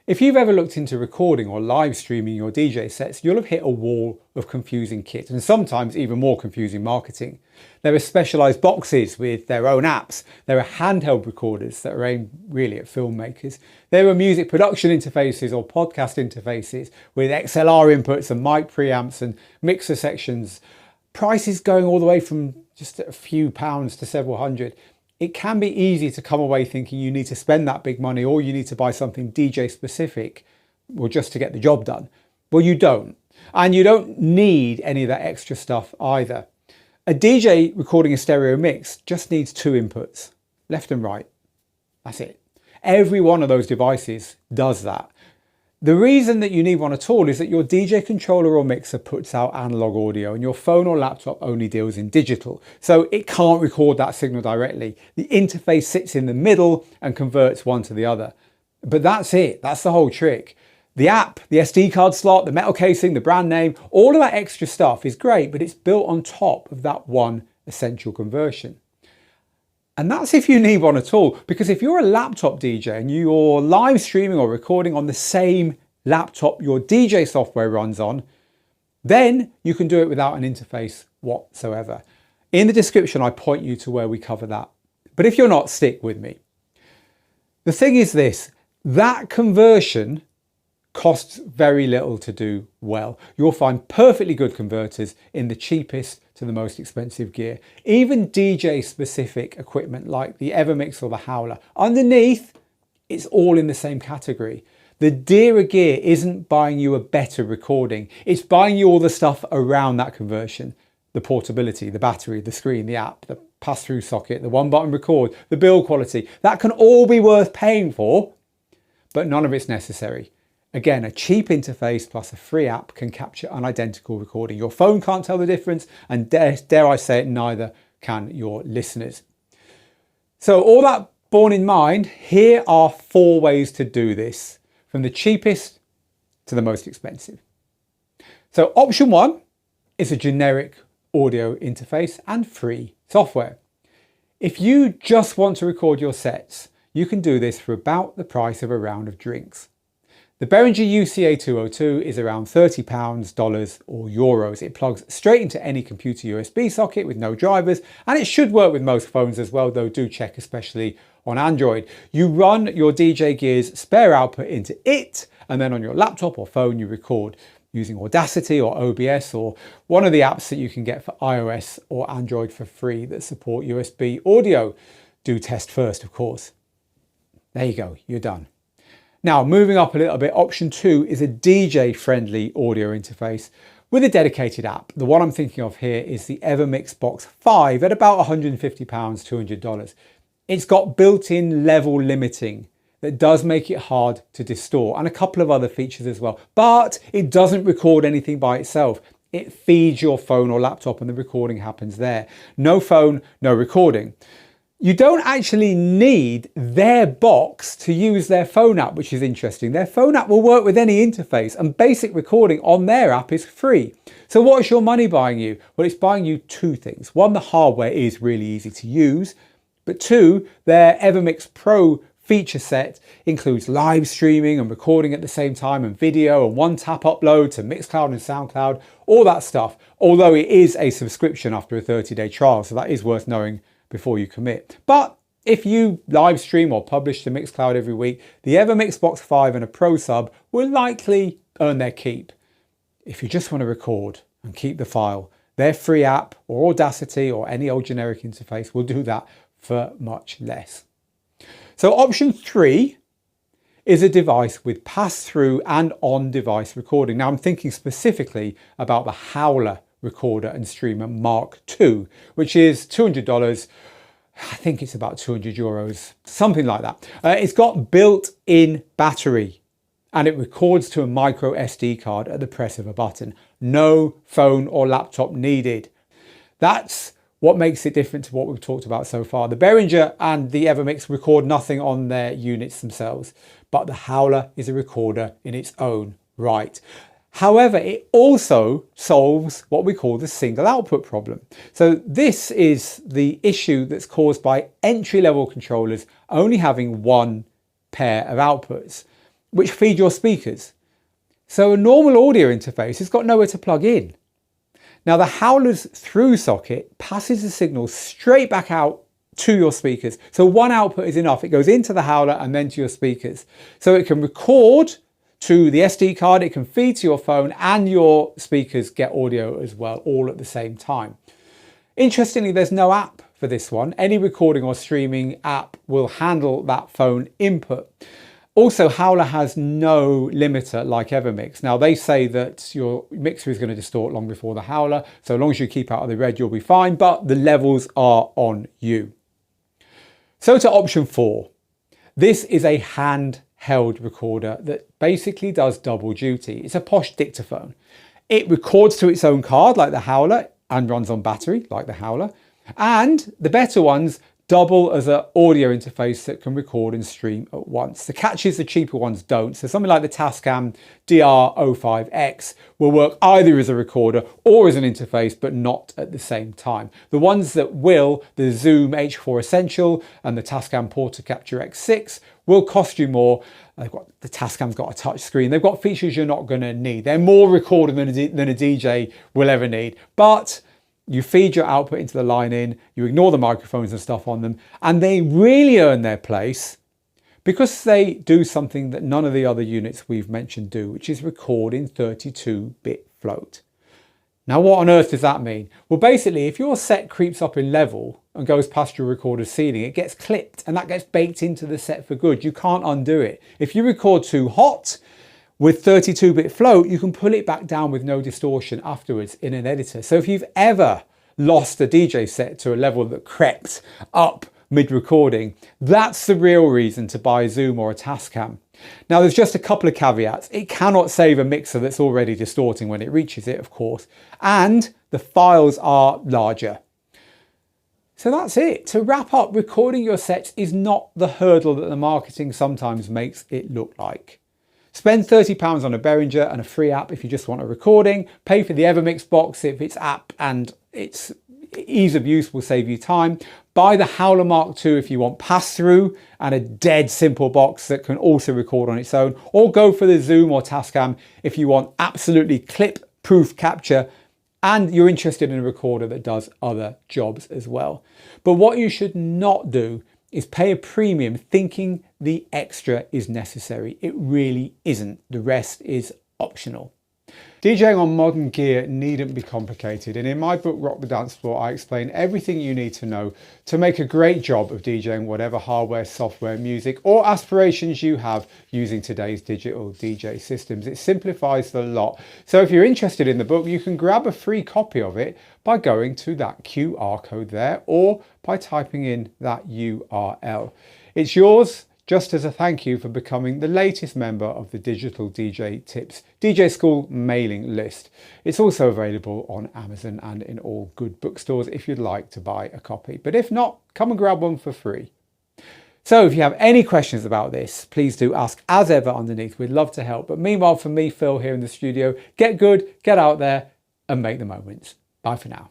If you've ever looked into recording or live streaming your DJ sets, you'll have hit a wall of confusing kit and sometimes even more confusing marketing. There are specialised boxes with their own apps. There are handheld recorders that are aimed really at filmmakers. There are music production interfaces or podcast interfaces with XLR inputs and mic preamps and mixer sections. Prices going all the way from just a few pounds to several hundred. It can be easy to come away thinking you need to spend that big money or you need to buy something DJ specific or just to get the job done. Well, you don't. And you don't need any of that extra stuff either. A DJ recording a stereo mix just needs two inputs, left and right. That's it. Every one of those devices does that. The reason that you need one at all is that your DJ controller or mixer puts out analog audio and your phone or laptop only deals in digital. So it can't record that signal directly. The interface sits in the middle and converts one to the other. But that's it. That's the whole trick. The app, the SD card slot, the metal casing, the brand name, all of that extra stuff is great, but it's built on top of that one essential conversion. And that's if you need one at all, because if you're a laptop DJ and you're live streaming or recording on the same laptop your DJ software runs on, then you can do it without an interface whatsoever. In the description, I point you to where we cover that. But if you're not, stick with me. The thing is this, that conversion costs very little to do well. You'll find perfectly good converters in the cheapest to the most expensive gear. Even DJ specific equipment like the Evermix or the Howler. Underneath, it's all in the same category. The dearer gear isn't buying you a better recording. It's buying you all the stuff around that conversion. The portability, the battery, the screen, the app, the pass-through socket, the one-button record, the build quality. That can all be worth paying for, but none of it's necessary. Again, a cheap interface plus a free app can capture an identical recording. Your phone can't tell the difference, and dare I say it, neither can your listeners. So all that borne in mind, here are 4 ways to do this, from the cheapest to the most expensive. So option 1 is a generic audio interface and free software. If you just want to record your sets, you can do this for about the price of a round of drinks. The Behringer UCA202 is around £30, dollars or euros. It plugs straight into any computer USB socket with no drivers, and it should work with most phones as well, though do check especially on Android. You run your DJ gear's spare output into it, and then on your laptop or phone you record using Audacity or OBS or one of the apps that you can get for iOS or Android for free that support USB audio. Do test first, of course. There you go, you're done. Now, moving up a little bit, option 2 is a DJ-friendly audio interface with a dedicated app. The one I'm thinking of here is the Evermix Box 5 at about £150, $200. It's got built-in level limiting that does make it hard to distort, and a couple of other features as well. But it doesn't record anything by itself. It feeds your phone or laptop and the recording happens there. No phone, no recording. You don't actually need their box to use their phone app, which is interesting. Their phone app will work with any interface, and basic recording on their app is free. So what's your money buying you? Well, it's buying you 2 things. 1, the hardware is really easy to use, but 2, their Evermix Pro feature set includes live streaming and recording at the same time, and video and one-tap upload to Mixcloud and SoundCloud, all that stuff, although it is a subscription after a 30-day trial, so that is worth knowing before you commit. But if you live stream or publish to Mixcloud every week, the Evermix Box 5 and a Pro sub will likely earn their keep. If you just want to record and keep the file, their free app or Audacity or any old generic interface will do that for much less. So option 3 is a device with pass-through and on-device recording. Now I'm thinking specifically about the Howler recorder and streamer Mark II, which is $200. I think it's about 200 euros, something like that. It's got built-in battery and it records to a micro SD card at the press of a button. No phone or laptop needed. That's what makes it different to what we've talked about so far. The Behringer and the Evermix record nothing on their units themselves, but the Howler is a recorder in its own right. However, it also solves what we call the single output problem. So this is the issue that's caused by entry-level controllers only having one pair of outputs. which feed your speakers. So a normal audio interface has got nowhere to plug in. Now the Howler's through socket passes the signal straight back out to your speakers. So one output is enough. It goes into the Howler and then to your speakers. So it can record to the SD card, it can feed to your phone, and your speakers get audio as well, all at the same time. Interestingly, there's no app for this one. Any recording or streaming app will handle that phone input. Also, Howler has no limiter like Evermix. Now they say that your mixer is going to distort long before the Howler, so as long as you keep out of the red, you'll be fine, but the levels are on you. So to option 4. This is a handheld recorder that basically does double duty. It's a posh dictaphone. It records to its own card like the Howler and runs on battery like the Howler. And the better ones double as an audio interface that can record and stream at once. The catch is the cheaper ones don't. So something like the Tascam DR05X will work either as a recorder or as an interface, but not at the same time. The ones that will, the Zoom H4 Essential and the Tascam Portacapture X6, will cost you more. The Tascam's got a touch screen. They've got features you're not going to need. They're more recording than a DJ will ever need. But you feed your output into the line in, you ignore the microphones and stuff on them, and they really earn their place because they do something that none of the other units we've mentioned do, which is record in 32-bit float. Now, what on earth does that mean? Well, basically, if your set creeps up in level and goes past your recorder's ceiling, it gets clipped and that gets baked into the set for good. You can't undo it. If you record too hot, with 32-bit float, you can pull it back down with no distortion afterwards in an editor. So if you've ever lost a DJ set to a level that crept up mid-recording, that's the real reason to buy a Zoom or a Tascam. Now there's just a couple of caveats. It cannot save a mixer that's already distorting when it reaches it, of course, and the files are larger. So that's it. To wrap up, recording your sets is not the hurdle that the marketing sometimes makes it look like. Spend £30 on a Behringer and a free app if you just want a recording. Pay for the Evermix box if its app and its ease of use will save you time. Buy the Howler Mark II if you want pass-through and a dead simple box that can also record on its own. Or go for the Zoom or Tascam if you want absolutely clip-proof capture and you're interested in a recorder that does other jobs as well. But what you should not do is pay a premium thinking the extra is necessary. It really isn't. The rest is optional. DJing on modern gear needn't be complicated, and in my book Rock the Dance Floor I explain everything you need to know to make a great job of DJing whatever hardware, software, music or aspirations you have using today's digital DJ systems. It simplifies the lot. So if you're interested in the book, you can grab a free copy of it by going to that QR code there or by typing in that URL. It's yours just as a thank you for becoming the latest member of the Digital DJ Tips DJ School mailing list. It's also available on Amazon and in all good bookstores if you'd like to buy a copy. But if not, come and grab one for free. So if you have any questions about this, please do ask as ever underneath. We'd love to help. But meanwhile, from me, Phil, here in the studio, get good, get out there and make the moments. Bye for now.